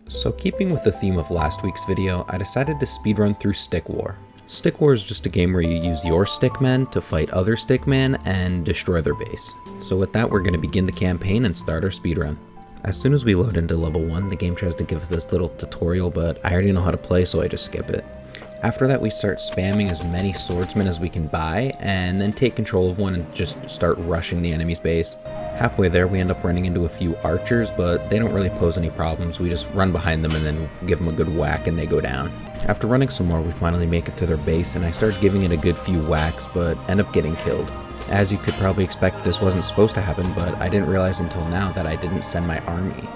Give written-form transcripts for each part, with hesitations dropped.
So keeping with the theme of last week's video, I decided to speedrun through Stick War. Stick War is just a game where you use your stickmen to fight other stickmen and destroy their base. So with that, we're going to begin the campaign and start our speedrun. As soon as we load into level 1, the game tries to give us this little tutorial, but I already know how to play, so I just skip it. After that, we start spamming as many swordsmen as we can buy, and then take control of one and just start rushing the enemy's base. Halfway there, we end up running into a few archers, but they don't really pose any problems. We just run behind them and then give them a good whack and they go down. After running some more, we finally make it to their base, and I start giving it a good few whacks, but end up getting killed. As you could probably expect, this wasn't supposed to happen, but I didn't realize until now that I didn't send my army.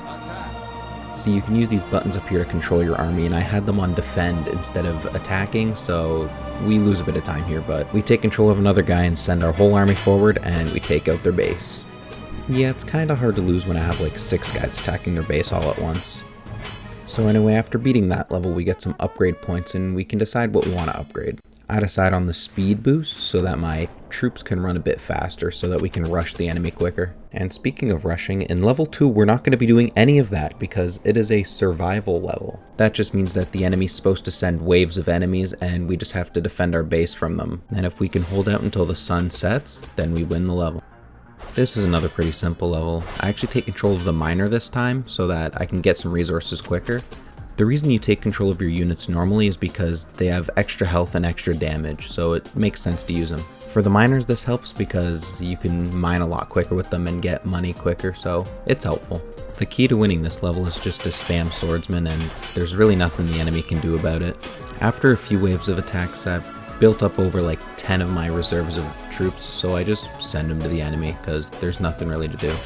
See, you can use these buttons up here to control your army, and I had them on defend instead of attacking, so we lose a bit of time here, but we take control of another guy and send our whole army forward, and we take out their base. Yeah, it's kinda hard to lose when I have like 6 guys attacking their base all at once. So anyway, after beating that level, we get some upgrade points, and we can decide what we want to upgrade. I decide on the speed boost so that my troops can run a bit faster so that we can rush the enemy quicker. And speaking of rushing, in level 2 we're not going to be doing any of that because it is a survival level. That just means that the enemy's supposed to send waves of enemies and we just have to defend our base from them. And if we can hold out until the sun sets, then we win the level. This is another pretty simple level. I actually take control of the miner this time so that I can get some resources quicker. The reason you take control of your units normally is because they have extra health and extra damage, so it makes sense to use them. For the miners, this helps because you can mine a lot quicker with them and get money quicker, so it's helpful. The key to winning this level is just to spam swordsmen, and there's really nothing the enemy can do about it. After a few waves of attacks, I've built up over like 10 of my reserves of troops, so I just send them to the enemy because there's nothing really to do.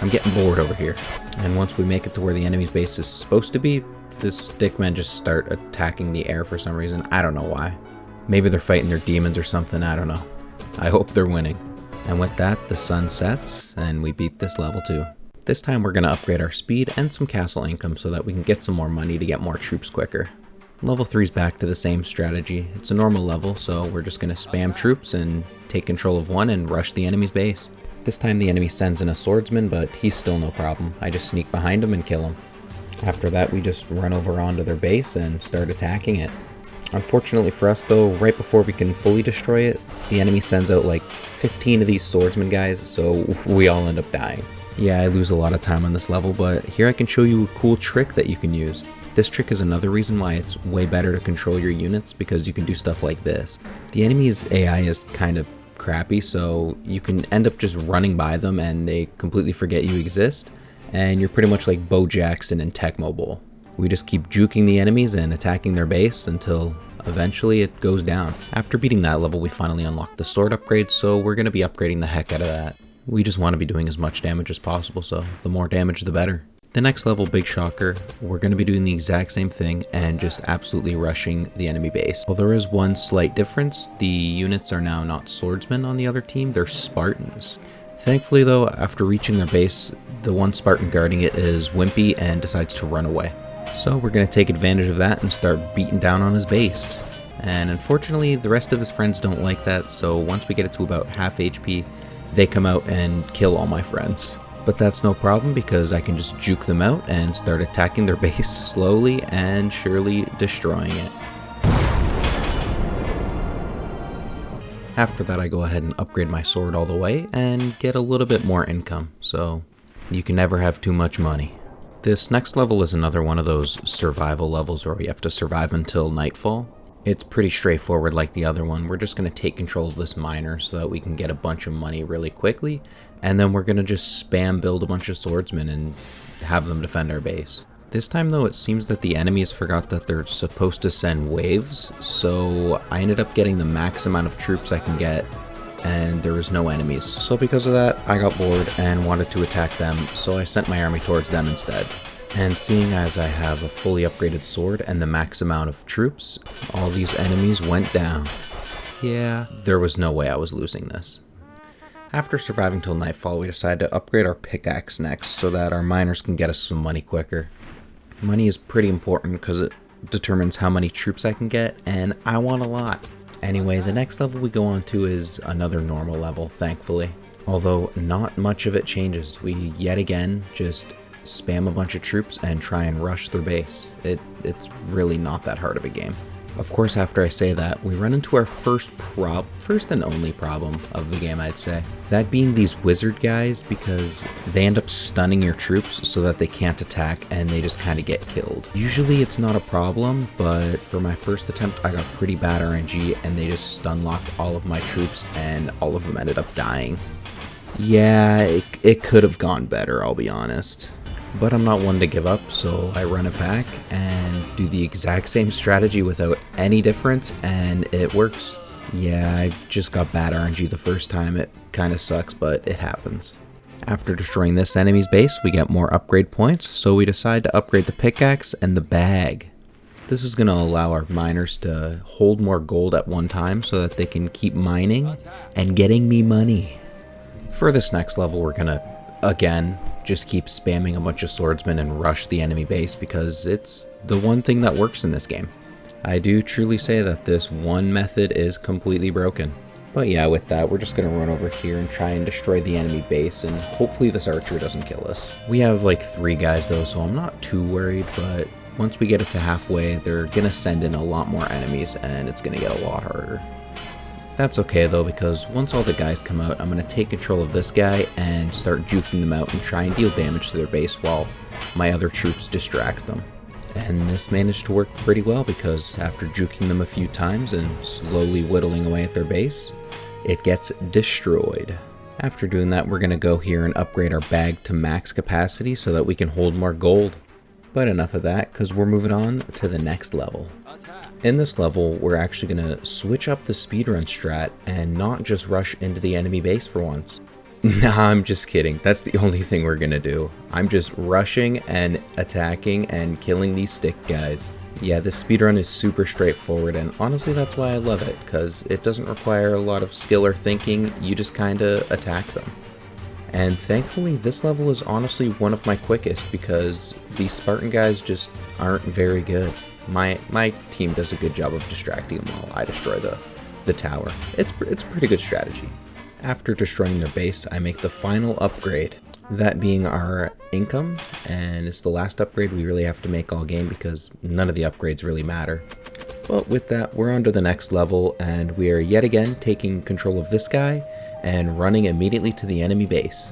I'm getting bored over here. And once we make it to where the enemy's base is supposed to be, the stickmen just start attacking the air for some reason. I don't know why. Maybe they're fighting their demons or something, I don't know. I hope they're winning. And with that, the sun sets, and we beat this level too. This time we're going to upgrade our speed and some castle income so that we can get some more money to get more troops quicker. Level 3's back to the same strategy. It's a normal level, so we're just going to spam troops and take control of one and rush the enemy's base. This time the enemy sends in a swordsman, but he's still no problem. I just sneak behind him and kill him. After that, we just run over onto their base and start attacking it. Unfortunately for us though, right before we can fully destroy it, the enemy sends out like 15 of these swordsman guys, so we all end up dying. Yeah, I lose a lot of time on this level, but here I can show you a cool trick that you can use. This trick is another reason why it's way better to control your units, because you can do stuff like this. The enemy's AI is kind of crappy, so you can end up just running by them and they completely forget you exist, and you're pretty much like Bo Jackson in Tecmo Bowl. We just keep juking the enemies and attacking their base until eventually it goes down. After beating that level, we finally unlock the sword upgrade, so we're going to be upgrading the heck out of that. We just want to be doing as much damage as possible, so the more damage the better. The next level, big shocker, we're going to be doing the exact same thing and just absolutely rushing the enemy base. Well, there is one slight difference. The units are now not swordsmen on the other team, they're Spartans. Thankfully though, after reaching their base, the one Spartan guarding it is wimpy and decides to run away. So we're going to take advantage of that and start beating down on his base. And unfortunately, the rest of his friends don't like that, so once we get it to about half HP, they come out and kill all my friends. But that's no problem because I can just juke them out and start attacking their base slowly and surely destroying it. After that, I go ahead and upgrade my sword all the way and get a little bit more income, so you can never have too much money. This next level is another one of those survival levels where we have to survive until nightfall. It's pretty straightforward like the other one. We're just going to take control of this miner so that we can get a bunch of money really quickly, and then we're going to just spam build a bunch of swordsmen and have them defend our base. This time though, it seems that the enemies forgot that they're supposed to send waves, so I ended up getting the max amount of troops I can get, and there was no enemies. So because of that, I got bored and wanted to attack them, so I sent my army towards them instead. And seeing as I have a fully upgraded sword and the max amount of troops, all these enemies went down. Yeah, there was no way I was losing this. After surviving till nightfall, we decided to upgrade our pickaxe next so that our miners can get us some money quicker. Money is pretty important because it determines how many troops I can get, and I want a lot. Anyway, the next level we go on to is another normal level, thankfully. Although not much of it changes. We yet again just spam a bunch of troops and try and rush their base. It's really not that hard of a game. Of course, after I say that, we run into our first and only problem of the game, I'd say. That being these wizard guys, because they end up stunning your troops so that they can't attack and they just kind of get killed. Usually it's not a problem, but for my first attempt I got pretty bad RNG and they just stun locked all of my troops and all of them ended up dying. Yeah, it could have gone better, I'll be honest. But I'm not one to give up, so I run it back and do the exact same strategy without any difference, and it works. Yeah, I just got bad RNG the first time. It kind of sucks, but it happens. After destroying this enemy's base, we get more upgrade points, so we decide to upgrade the pickaxe and the bag. This is going to allow our miners to hold more gold at one time so that they can keep mining and getting me money. For this next level, we're going to, again, just keep spamming a bunch of swordsmen and rush the enemy base because it's the one thing that works in this game. I do truly say that this one method is completely broken. But yeah, with that, we're just going to run over here and try and destroy the enemy base, and hopefully this archer doesn't kill us. We have like 3 guys though, so I'm not too worried, but once we get it to halfway, they're going to send in a lot more enemies and it's going to get a lot harder. That's okay though, because once all the guys come out, I'm going to take control of this guy and start juking them out and try and deal damage to their base while my other troops distract them. And this managed to work pretty well because after juking them a few times and slowly whittling away at their base, it gets destroyed. After doing that, we're going to go here and upgrade our bag to max capacity so that we can hold more gold. But enough of that, because we're moving on to the next level. In this level, we're actually going to switch up the speedrun strat and not just rush into the enemy base for once. Nah, I'm just kidding. That's the only thing we're going to do. I'm just rushing and attacking and killing these stick guys. Yeah, this speedrun is super straightforward, and honestly that's why I love it, because it doesn't require a lot of skill or thinking, you just kinda attack them. And thankfully this level is honestly one of my quickest, because these Spartan guys just aren't very good. My team does a good job of distracting them while I destroy the tower. It's a pretty good strategy. After destroying their base, I make the final upgrade, that being our income, and it's the last upgrade we really have to make all game because none of the upgrades really matter. But with that, we're on to the next level, and we are yet again taking control of this guy and running immediately to the enemy base.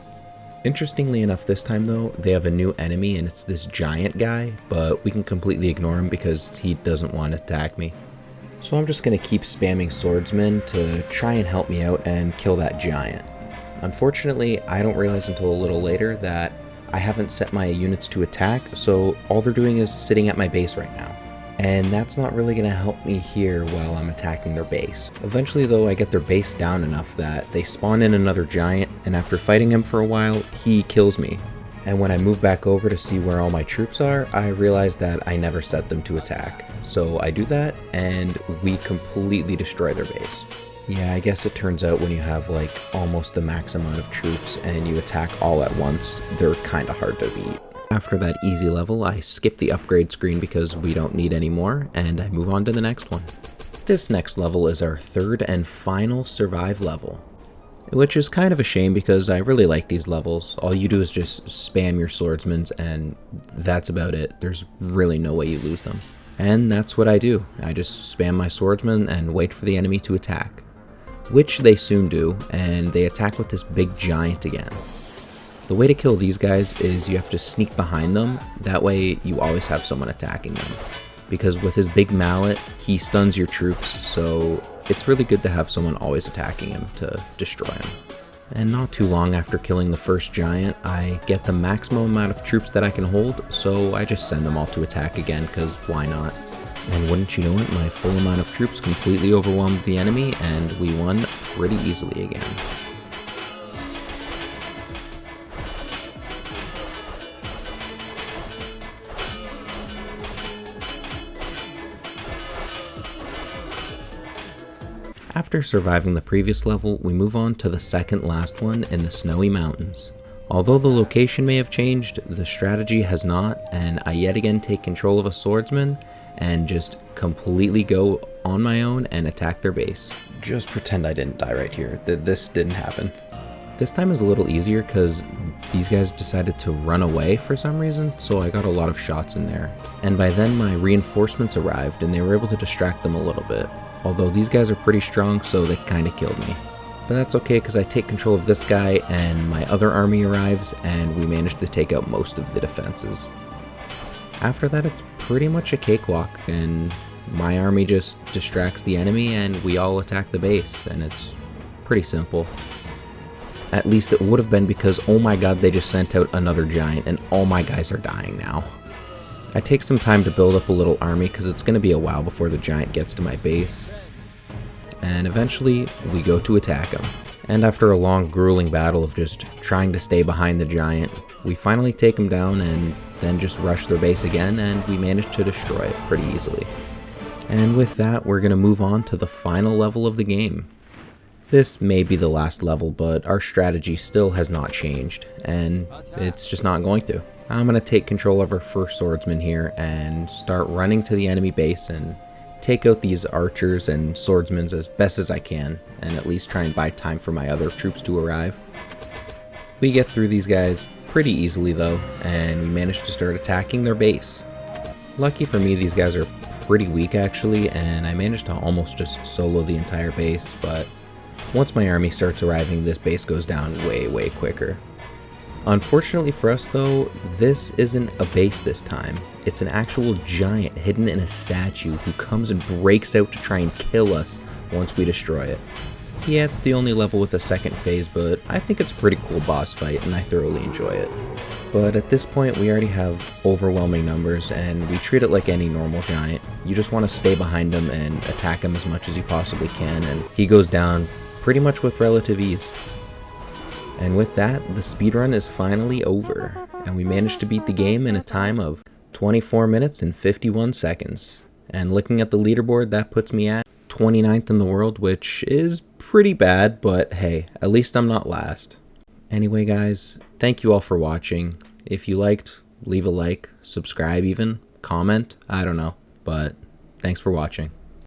Interestingly enough, this time though, they have a new enemy and it's this giant guy, but we can completely ignore him because he doesn't want to attack me. So I'm just going to keep spamming swordsmen to try and help me out and kill that giant. Unfortunately, I don't realize until a little later that I haven't set my units to attack, so all they're doing is sitting at my base right now. And that's not really going to help me here while I'm attacking their base. Eventually though, I get their base down enough that they spawn in another giant, and after fighting him for a while, he kills me. And when I move back over to see where all my troops are, I realize that I never set them to attack. So I do that, and we completely destroy their base. Yeah, I guess it turns out when you have like almost the max amount of troops and you attack all at once, they're kinda hard to beat. After that easy level, I skip the upgrade screen because we don't need any more, and I move on to the next one. This next level is our third and final survive level, which is kind of a shame because I really like these levels. All you do is just spam your swordsmen and that's about it. There's really no way you lose them. And that's what I do. I just spam my swordsmen and wait for the enemy to attack, which they soon do, and they attack with this big giant again. The way to kill these guys is you have to sneak behind them, that way you always have someone attacking them. Because with his big mallet, he stuns your troops, so it's really good to have someone always attacking him to destroy him. And not too long after killing the first giant, I get the maximum amount of troops that I can hold, so I just send them all to attack again, because why not? And wouldn't you know it, my full amount of troops completely overwhelmed the enemy, and we won pretty easily again. After surviving the previous level, we move on to the second last one in the snowy mountains. Although the location may have changed, the strategy has not, and I yet again take control of a swordsman and just completely go on my own and attack their base. Just pretend I didn't die right here. This didn't happen. This time is a little easier because these guys decided to run away for some reason, so I got a lot of shots in there. And by then my reinforcements arrived and they were able to distract them a little bit. Although these guys are pretty strong, so they kinda killed me. But that's okay because I take control of this guy and my other army arrives and we manage to take out most of the defenses. After that, it's pretty much a cakewalk and my army just distracts the enemy and we all attack the base, and it's pretty simple. At least it would have been, because oh my god, they just sent out another giant and all my guys are dying now. I take some time to build up a little army because it's going to be a while before the giant gets to my base. And eventually we go to attack him. And after a long grueling battle of just trying to stay behind the giant, we finally take him down and then just rush their base again, and we manage to destroy it pretty easily. And with that, we're going to move on to the final level of the game. This may be the last level, but our strategy still has not changed, and it's just not going to. I'm going to take control of our first swordsman here and start running to the enemy base and take out these archers and swordsmen as best as I can, and at least try and buy time for my other troops to arrive. We get through these guys pretty easily though, and we manage to start attacking their base. Lucky for me, these guys are pretty weak actually, and I managed to almost just solo the entire base, but once my army starts arriving, this base goes down way quicker. Unfortunately for us though, this isn't a base this time. It's an actual giant hidden in a statue who comes and breaks out to try and kill us once we destroy it. Yeah, it's the only level with a second phase, but I think it's a pretty cool boss fight and I thoroughly enjoy it. But at this point we already have overwhelming numbers and we treat it like any normal giant. You just want to stay behind him and attack him as much as you possibly can, and he goes down pretty much with relative ease. And with that, the speedrun is finally over, and we managed to beat the game in a time of 24 minutes and 51 seconds. And looking at the leaderboard, that puts me at 29th in the world, which is pretty bad, but hey, at least I'm not last. Anyway guys, thank you all for watching. If you liked, leave a like, subscribe even, comment, I don't know, but thanks for watching.